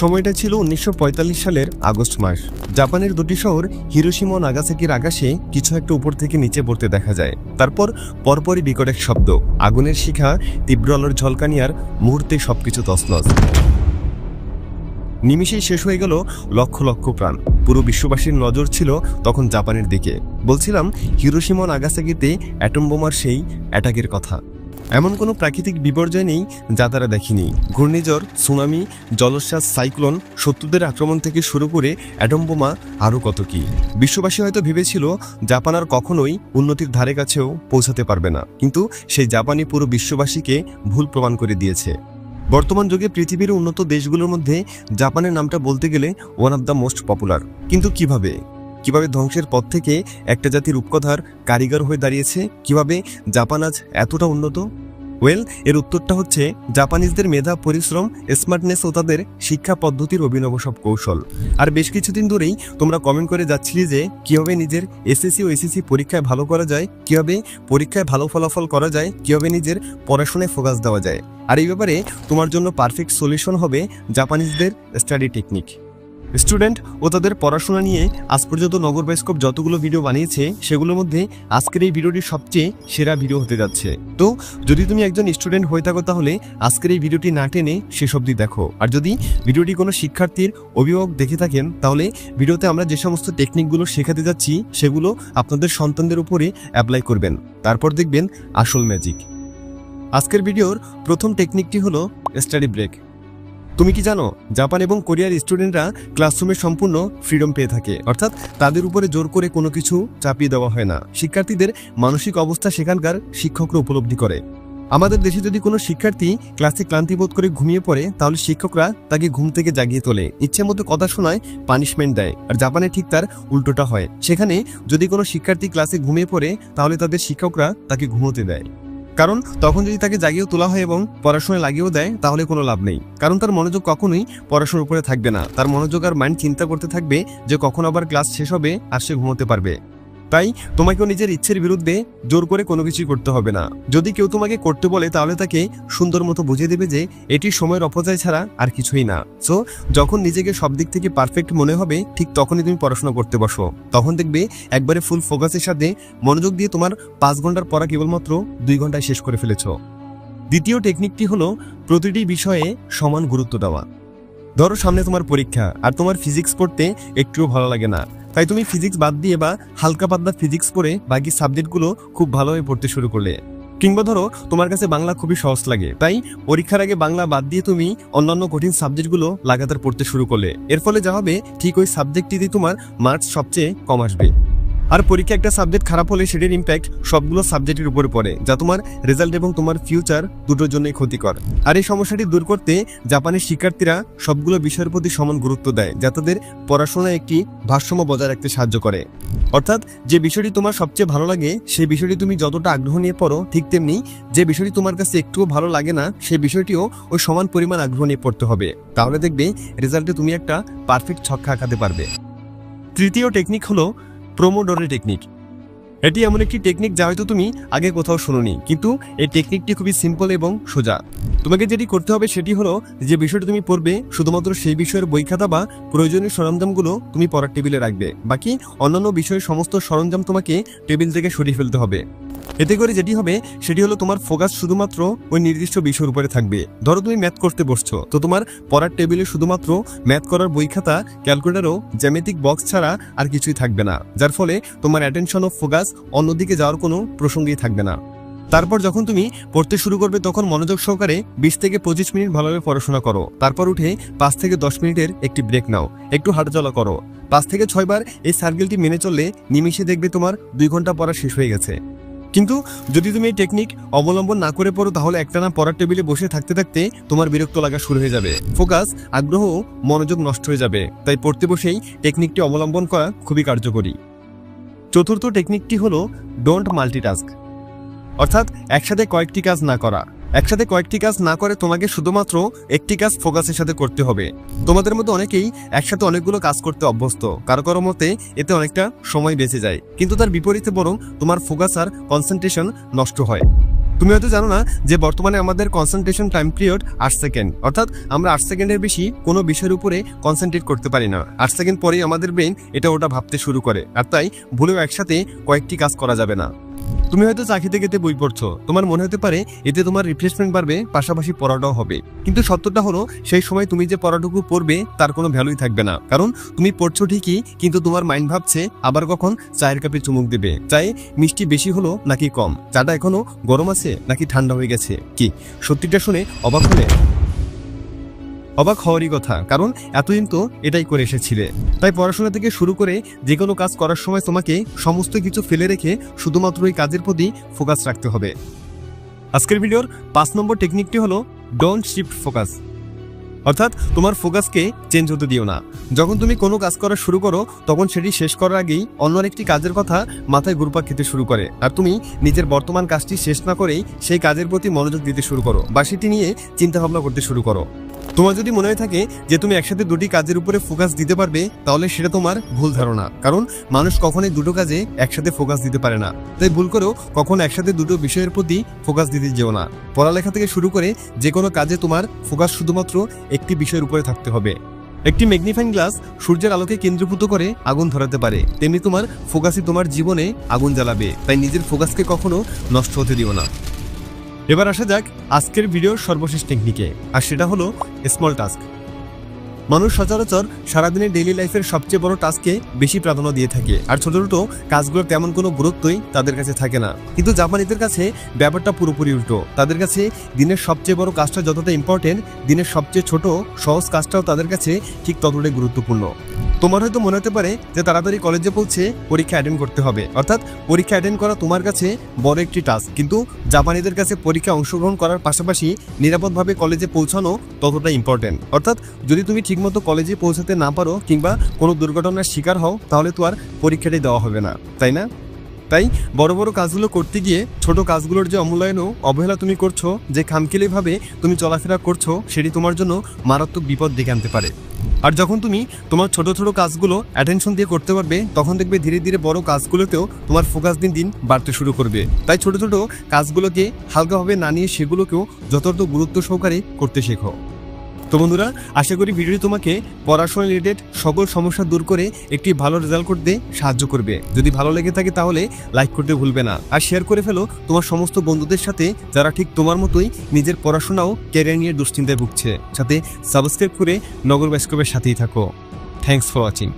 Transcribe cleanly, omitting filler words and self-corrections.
সময়টা ছিল 1945 সালের আগস্ট মাস। জাপানের দুটি শহর হিরোশিমা ও নাগাসাকির আকাশে কিছু একটা উপর থেকে নিচে পড়তে দেখা যায়। তারপর পরপরই বিকট এক শব্দ, আগুনের শিখা, তীব্র আলোর ঝলকানি, আর মুহূর্তে সবকিছু তছনছ। নিমিষেই শেষ হয়ে গেল লক্ষ লক্ষ প্রাণ। পুরো বিশ্ববাসীর নজর ছিল তখন জাপানের দিকে। বলছিলাম হিরোশিমা ও নাগাসাকিতে অ্যাটম বোমার সেই অ্যাটাকের কথা। এমন কোনো প্রাকৃতিক বিপর্যয় নেই যা তারা দেখেনি। ঘূর্ণিঝড়, সুনামি, জলোচ্ছ্বাস, সাইক্লোন, শত্রুদের আক্রমণ থেকে শুরু করে অ্যাটম বোমা, আরও কত কি। বিশ্ববাসী হয়তো ভেবেছিল জাপান আর কখনোই উন্নতির ধারে কাছেও পৌঁছাতে পারবে না, কিন্তু সেই জাপানই পুরো বিশ্ববাসীকে ভুল প্রমাণ করে দিয়েছে। বর্তমান যুগে পৃথিবীর উন্নত দেশগুলোর মধ্যে জাপানের নামটা বলতে গেলে one of the most popular. কিন্তু কিভাবে ধ্বংসের পথ থেকে একটা জাতির রূপকথার কারিগর হয়ে দাঁড়িয়েছে? কিভাবে জাপান আজ এতটা উন্নত? এর উত্তরটা হচ্ছে জাপানিজদের মেধা, পরিশ্রম, স্মার্টনেস ও তাদের শিক্ষা পদ্ধতির অভিনব সব কৌশল। আর বেশ কিছুদিন ধরেই তোমরা কমেন্ট করে যাচ্ছিলে যে কিভাবে নিজের এসএসসি ও এসএসসি পরীক্ষায় ভালো করা যায়, কিভাবে পরীক্ষায় ভালো ফলাফল করা যায়, কিভাবে নিজের পড়াশোনায় ফোকাস দেওয়া যায়। আর এই ব্যাপারে তোমার জন্য পারফেক্ট সলিউশন হবে জাপানিজদের স্টাডি টেকনিক। স্টুডেন্ট ও তাদের পড়াশোনা নিয়ে আজ পর্যন্ত নগর বায়োস্কোপ যতগুলো ভিডিও বানিয়েছে সেগুলোর মধ্যে আজকের এই ভিডিওটি সবচেয়ে সেরা ভিডিও হতে যাচ্ছে। তো যদি তুমি একজন স্টুডেন্ট হয়ে থাকো তাহলে আজকের এই ভিডিওটি না টেনে শেষ অবধি দেখো। আর যদি ভিডিওটি কোনো শিক্ষার্থীর অভিভাবক দেখে থাকেন তাহলে ভিডিওতে আমরা যে সমস্ত টেকনিকগুলো শেখাতে যাচ্ছি সেগুলো আপনাদের সন্তানদের উপরে অ্যাপ্লাই করবেন, তারপর দেখবেন আসল ম্যাজিক। আজকের ভিডিওর প্রথম টেকনিকটি হলো স্টাডি ব্রেক। তুমি কি জানো জাপান এবং কোরিয়ার স্টুডেন্টরা ক্লাসরুমে সম্পূর্ণ ফ্রিডম পেয়ে থাকে, অর্থাৎ তাদের উপরে জোর করে কোনো কিছু চাপিয়ে দেওয়া হয় না। শিক্ষার্থীদের মানসিক অবস্থা সেখানকার শিক্ষকরা উপলব্ধি করে। আমাদের দেশে যদি কোনো শিক্ষার্থী ক্লাসে ক্লান্তি বোধ করে ঘুমিয়ে পড়ে তাহলে শিক্ষকরা তাকে ঘুম থেকে জাগিয়ে তোলে, ইচ্ছে মতো কথা শোনায়, পানিশমেন্ট দেয়। আর জাপানে ঠিক তার উল্টোটা হয়। সেখানে যদি কোনো শিক্ষার্থী ক্লাসে ঘুমিয়ে পড়ে তাহলে তাদের শিক্ষকরা তাকে ঘুমোতে দেয়। কারণ তখন যদি তাকে জাগিয়েও তোলা হয় এবং পড়াশোনায় লাগিয়েও দেয় তাহলে কোনো লাভ নেই, কারণ তার মনোযোগ কখনোই পড়াশোনার উপরে থাকবে না। তার মনোযোগ আর মাইন্ড চিন্তা করতে থাকবে যে কখন আবার ক্লাস শেষ হবে আর সে ঘুমোতে পারবে। তাই তোমাকেও নিজের ইচ্ছের বিরুদ্ধে জোর করে কোনো কিছুই করতে হবে না। যদি কেউ তোমাকে করতে বলে তাহলে তাকে সুন্দর মতো বুঝিয়ে দেবে যে এটি সময়ের অপচয় ছাড়া আর কিছুই না। সো যখন নিজেকে সব দিক থেকে পারফেক্ট মনে হবে ঠিক তখনই তুমি পড়াশোনা করতে বসো। তখন দেখবে একবারে ফুল ফোকাসের সাথে মনোযোগ দিয়ে তোমার 5 ঘন্টার পড়া কেবলমাত্র 2 ঘন্টায় শেষ করে ফেলেছ। দ্বিতীয় টেকনিকটি হলো প্রতিটি বিষয়ে সমান গুরুত্ব দেওয়া। ধরো সামনে তোমার পরীক্ষা আর তোমার ফিজিক্স পড়তে একটুও ভালো লাগে না, তাই তুমি ফিজিক্স বাদ দিয়ে বা হালকা পাতলা ফিজিক্স পড়ে বাকি সাবজেক্টগুলো খুব ভালোভাবে পড়তে শুরু করলে। কিংবা ধরো তোমার কাছে বাংলা খুবই সহজ লাগে, তাই পরীক্ষার আগে বাংলা বাদ দিয়ে তুমি অন্যান্য কঠিন সাবজেক্টগুলো লাগাতার পড়তে শুরু করলে। এর ফলে যা হবে ঠিক ওই সাবজেক্টটিতে তোমার মার্কস সবচেয়ে কম আসবে। আর পরীক্ষা একটা সাবজেক্ট খারাপ হলে সেটির ইম্প্যাক্ট সবগুলো সাবজেক্টের উপরে পড়ে, যা তোমার রেজাল্ট এবং তোমার ফিউচার দুটোর জন্যই ক্ষতিকর। আর এই সমস্যাটি দূর করতে জাপানের শিক্ষার্থীরা সবগুলো বিষয়ের প্রতি সমান গুরুত্ব দেয়, যা তাদের পড়াশোনায় একটি ভারসাম্য বজায় রাখতে সাহায্য করে। অর্থাৎ যে বিষয়টি তোমার সবচেয়ে ভালো লাগে সেই বিষয়টি তুমি যতটা আগ্রহ নিয়ে পড়ো, ঠিক তেমনি যে বিষয়টি তোমার কাছে একটুও ভালো লাগে না সেই বিষয়টিও ওই সমান পরিমাণ আগ্রহ নিয়ে পড়তে হবে। তাহলে দেখবে রেজাল্টে তুমি একটা পারফেক্ট ছক্কা আঁকাতে পারবে। তৃতীয় টেকনিক হলো প্রোমোডোরো টেকনিক। এটি এমন একটি টেকনিক যা হয়তো তুমি আগে কোথাও শোনোনি, কিন্তু এই টেকনিকটি খুবই সিম্পল এবং সোজা। তোমাকে যেটি করতে হবে সেটি হলো যে বিষয়টি তুমি পড়বে শুধুমাত্র সেই বিষয়ের বই খাতা বা প্রয়োজনীয় সরঞ্জামগুলো তুমি পড়ার টেবিলে রাখবে, বাকি অন্যান্য বিষয়ের সমস্ত সরঞ্জাম তোমাকে টেবিল থেকে সরিয়ে ফেলতে হবে। এতে করে যেটি হবে সেটি হলো তোমার ফোকাস শুধুমাত্র ওই নির্দিষ্ট বিষয়ের উপরে থাকবে। ধরো তুমি ম্যাথ করতে বসছো, তো তোমার পড়ার টেবিলে শুধুমাত্র ম্যাথ করার বই খাতা, ক্যালকুলেটর ও জ্যামিতিক বক্স ছাড়া আর কিছুই থাকবে না, যার ফলে তোমার অ্যাটেনশন ও ফোকাস অন্যদিকে যাওয়ার কোনো প্রসঙ্গই থাকবে না। তারপর যখন তুমি পড়তে শুরু করবে তখন মনোযোগ সহকারে 20 থেকে 25 মিনিট ভালোভাবে পড়াশোনা করো। তারপর উঠে 5 থেকে 10 মিনিটের একটি ব্রেক নাও, একটু হাঁটাচলা করো। 5 থেকে 6 বার এই সার্কেলটি মেনে চললে নিমিষে দেখবে তোমার 2 ঘন্টা পড়া শেষ হয়ে গেছে। কিন্তু যদি তুমি এই টেকনিক অবলম্বন না করে পড়ো তাহলে একটানা পড়ার টেবিলে বসে থাকতে থাকতে তোমার বিরক্ত লাগা শুরু হয়ে যাবে, ফোকাস, আগ্রহ, মনোযোগ নষ্ট হয়ে যাবে। তাই পড়তে বসেই টেকনিকটি অবলম্বন করা খুবই কার্যকরী। চতুর্থ টেকনিকটি হলো ডোন্ট মাল্টিটাস্ক, অর্থাৎ একসাথে কয়েকটি কাজ না করা। একসাথে কয়েকটি কাজ না করে তোমাকে শুধুমাত্র একটি কাজ ফোকাসের সাথে করতে হবে। তোমাদের মধ্যে অনেকেই একসাথে অনেকগুলো কাজ করতে অভ্যস্ত, কারো কারো মতে এতে অনেকটা সময় বেঁচে যায়, কিন্তু তার বিপরীতে বরং তোমার ফোকাস আর কনসেন্ট্রেশন নষ্ট হয়। তুমি হয়তো জানো না যে বর্তমানে আমাদের কনসেন্ট্রেশন টাইম পিরিয়ড 8 সেকেন্ড, অর্থাৎ আমরা 8 সেকেন্ডের বেশি কোনো বিষয়ের উপরে কনসেন্ট্রেট করতে পারি না। 8 সেকেন্ড পরেই আমাদের ব্রেন এটা ওটা ভাবতে শুরু করে, আর তাই ভুলেও একসাথে কয়েকটি কাজ করা যাবে না। তুমি হয়তো চা খেতে খেতে বই পড়ছো, তোমার মনে হতে পারে এতে তোমার রিফ্রেশমেন্ট বাড়বে, পাশাপাশি পড়াটাও হবে। কিন্তু সত্যটা হলো সেই সময় তুমি যে পড়াটুকু পড়বে তার কোনো ভ্যালুই থাকবে না, কারণ তুমি পড়ছো ঠিকই কিন্তু তোমার মাইন্ড ভাবছে আবার কখন চায়ের কাপে চুমুক দেবে, চায়ে মিষ্টি বেশি হলো নাকি কম, চাটা এখনো গরম আছে নাকি ঠান্ডা হয়ে গেছে। কি সত্যিটা শুনে অবাক হলে? অবাক হওয়ারই কথা, কারণ এতদিন তো এটাই করে এসেছিলে। তাই পড়াশোনা থেকে শুরু করে যে কোনো কাজ করার সময় তোমাকে সমস্ত কিছু ফেলে রেখে শুধুমাত্র এই কাজের প্রতি ফোকাস রাখতে হবে। আজকের ভিডিওর 5 নম্বর টেকনিকটি হলো ডোন্ট শিফট ফোকাস, অর্থাৎ তোমার ফোকাসকে চেঞ্জ হতে দিও না। যখন তুমি কোনো কাজ করা শুরু করো তখন সেটি শেষ করার আগেই অন্য একটি কাজের কথা মাথায় ঘুরপাক খেতে শুরু করে, আর তুমি নিজের বর্তমান কাজটি শেষ না করেই সেই কাজের প্রতি মনোযোগ দিতে শুরু করো বা সেটি নিয়ে চিন্তা ভাবনা করতে শুরু করো। তোমার যদি মনে হয়ে থাকে যে তুমি একসাথে দুটি কাজের উপরে ফোকাস দিতে পারবে, তাহলে সেটা তোমার ভুল ধারণা, কারণ মানুষ কখনোই দুটো কাজে একসাথে ফোকাস দিতে পারে না। তাই ভুল করেও কখনো একসাথে দুটো বিষয়ের প্রতি ফোকাস দিতে যেও না। পড়ালেখা থেকে শুরু করে যে কোনো কাজে তোমার ফোকাস শুধুমাত্র একটি বিষয়ের উপরে থাকতে হবে। একটি ম্যাগনিফাইং গ্লাস সূর্যের আলোকে কেন্দ্রীভূত করে আগুন ধরাতে পারে, তেমনি তোমার ফোকাসই তোমার জীবনে আগুন জ্বালাবে। তাই নিজের ফোকাসকে কখনো নষ্ট হতে দিও না। এবার আসা যাক আজকের ভিডিওর সর্বশেষ টেকনিকে, আর সেটা হলো স্মল টাস্ক। মানুষ সচরাচর সারাদিনের ডেইলি লাইফের সবচেয়ে বড় টাস্কে বেশি প্রাধান্য দিয়ে থাকে, আর ছোট ছোট কাজগুলোর তেমন কোনো গুরুত্বই তাদের কাছে থাকে না। কিন্তু জাপানিদের কাছে ব্যাপারটা পুরোপুরি উল্টো। তাদের কাছে দিনের সবচেয়ে বড় কাজটা যতটা ইম্পর্টেন্ট, দিনের সবচেয়ে ছোট সহজ কাজটাও তাদের কাছে ঠিক ততটাই গুরুত্বপূর্ণ। তোমার হয়তো মনে হতে পারে যে তাড়াতাড়ি কলেজে পৌঁছে পরীক্ষা অ্যাটেন্ড করতে হবে, অর্থাৎ পরীক্ষা অ্যাটেন্ড করা তোমার কাছে বড় একটি টাস্ক। কিন্তু জাপানিদের কাছে পরীক্ষা অংশগ্রহণ করার পাশাপাশি নিরাপদভাবে কলেজে পৌঁছানো ততটা ইম্পর্টেন্ট। অর্থাৎ যদি তুমি ঠিকমতো কলেজে পৌঁছাতে না পারো কিংবা কোনো দুর্ঘটনার শিকার হও, তাহলে তো আর পরীক্ষাটাই দেওয়া হবে না, তাই না? তাই বড় বড় কাজগুলো করতে গিয়ে ছোট কাজগুলোর যে অমূল্যায়ন ও অবহেলা তুমি করছো, যে খামখেয়ালিভাবে তুমি চলাফেরা করছো, সেটি তোমার জন্য মারাত্মক বিপদ ডেকে আনতে পারে। আর যখন তুমি তোমার ছোট ছোট কাজগুলো অ্যাটেনশন দিয়ে করতে পারবে, তখন দেখবে ধীরে ধীরে বড় কাজগুলোতেও তোমার ফোকাস দিন দিন বাড়তে শুরু করবে। তাই ছোট ছোট কাজগুলোকে হালকাভাবে না নিয়ে সেগুলোকেও যথার্থ গুরুত্ব সহকারে করতে শেখো। তো বন্ধুরা, আশা করি ভিডিওটি তোমাকে পড়াশোনা রিলেটেড সকল সমস্যা দূর করে একটি ভালো রেজাল্ট করতে সাহায্য করবে। যদি ভালো লেগে থাকে তাহলে লাইক করতে ভুলবে না, আর শেয়ার করে ফেলো তোমার সমস্ত বন্ধুদের সাথে যারা ঠিক তোমার মতোই নিজের পড়াশোনা ও ক্যারিয়ার নিয়ে দুশ্চিন্তায় ভুগছে। সাথে সাবস্ক্রাইব করে নগর বাস্কবের সাথেই থাকো। Thanks for watching.